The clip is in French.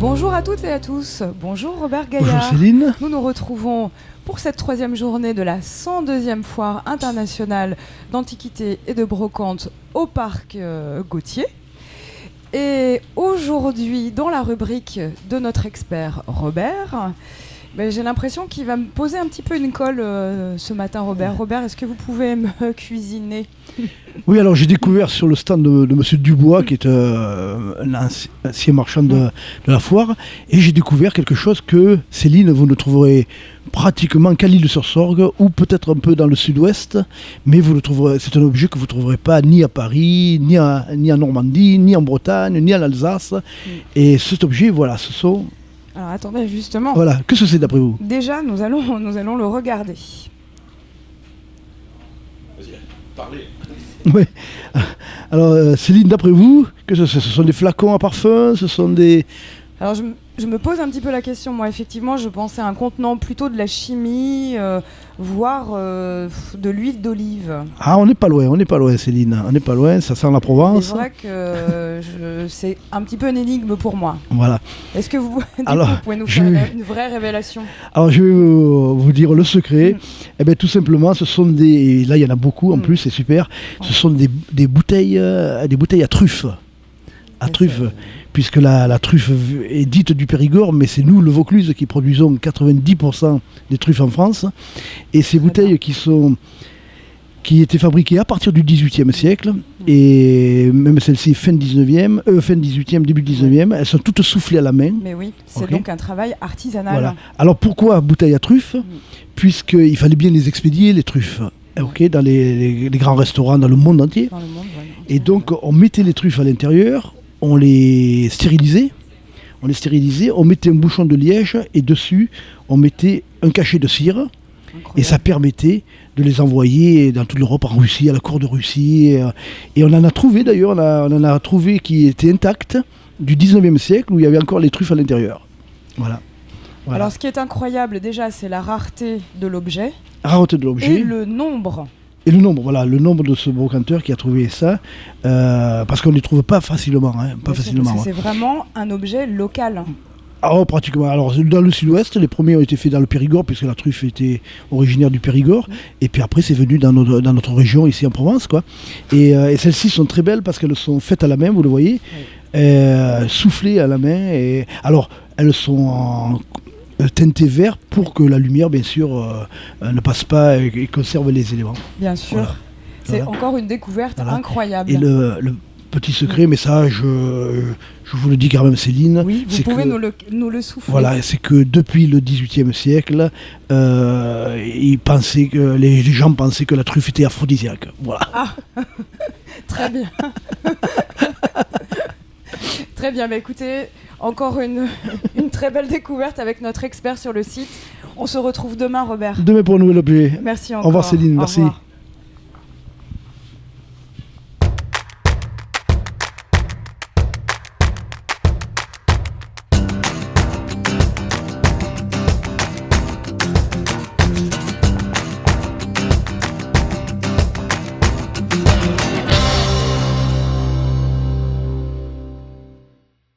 Bonjour à toutes et à tous, bonjour Robert Gaillard. Bonjour Céline. Nous nous retrouvons pour cette 3e journée de la 102e foire internationale d'antiquités et de brocante au parc Gauthier. Et aujourd'hui, dans la rubrique de notre expert Robert, j'ai l'impression qu'il va me poser un petit peu une colle ce matin, Robert. Robert, est-ce que vous pouvez me cuisiner ? Oui, alors j'ai découvert sur le stand de Monsieur Dubois, qui est un ancien marchand de la foire, et j'ai découvert quelque chose que, Céline, vous ne trouverez pratiquement qu'à l'Île-sur-Sorgue, ou peut-être un peu dans le sud-ouest, mais vous le trouverez, c'est un objet que vous ne trouverez pas ni à Paris, ni en Normandie, ni en Bretagne, ni en Alsace. Et cet objet, voilà, ce sont... Alors attendez, justement. Voilà, que c'est d'après vous ? Déjà, nous allons le regarder. Vas-y, parlez. Oui. Alors, Céline, d'après vous, que ce sont des flacons à parfum, ce sont des... Alors je me pose un petit peu la question, moi effectivement je pensais à un contenant plutôt de la chimie, voire de l'huile d'olive. Ah, on n'est pas loin Céline, on n'est pas loin, ça sent la Provence. C'est vrai que c'est un petit peu une énigme pour moi. Voilà. Est-ce que vous pouvez nous faire une vraie révélation ? Alors je vais vous dire le secret. Eh bien tout simplement, ce sont des... Là il y en a beaucoup en plus, c'est super. Ce sont des bouteilles à truffes. À truffes. Puisque la truffe est dite du Périgord, mais c'est nous, le Vaucluse, qui produisons 90% des truffes en France. Et ces bouteilles qui étaient fabriquées à partir du XVIIIe siècle, et même celles-ci fin 18e, début 19e, elles sont toutes soufflées à la main. Mais oui, c'est donc un travail artisanal. Voilà. Alors pourquoi bouteilles à truffes ? Puisqu'il fallait bien les expédier, les truffes. Dans les grands restaurants dans le monde entier. Dans le monde, et donc on mettait les truffes à l'intérieur, on les stérilisait, on mettait un bouchon de liège et dessus on mettait un cachet de cire. Incroyable. Et ça permettait de les envoyer dans toute l'Europe, en Russie, à la cour de Russie. Et on en a trouvé d'ailleurs, on en a trouvé qui étaient intacts du 19e siècle où il y avait encore les truffes à l'intérieur. Voilà. Alors ce qui est incroyable déjà, c'est la rareté de l'objet. Et le nombre. Et le nombre de ce brocanteur qui a trouvé ça, parce qu'on ne les trouve pas facilement. C'est vraiment un objet local. Alors, pratiquement. Alors, dans le sud-ouest, les premiers ont été faits dans le Périgord, puisque la truffe était originaire du Périgord. Et puis après, c'est venu dans notre région, ici en Provence, quoi. Et celles-ci sont très belles parce qu'elles sont faites à la main, vous le voyez, soufflées à la main. Et alors, elles sont teintées vert pour que la lumière, bien sûr, ne passe pas et conserve les éléments. Bien sûr. Voilà. C'est encore une découverte incroyable. Et le petit secret, mais ça, je vous le dis quand même, Céline. Oui, vous pouvez nous le souffler. Voilà, c'est que depuis le XVIIIe siècle, les gens pensaient que la truffe était aphrodisiaque. Voilà. Ah, très bien. Très bien, écoutez, encore une très belle découverte avec notre expert sur le site. On se retrouve demain, Robert. Demain pour un nouvel objet. Merci encore. Au revoir Céline, merci. Au revoir.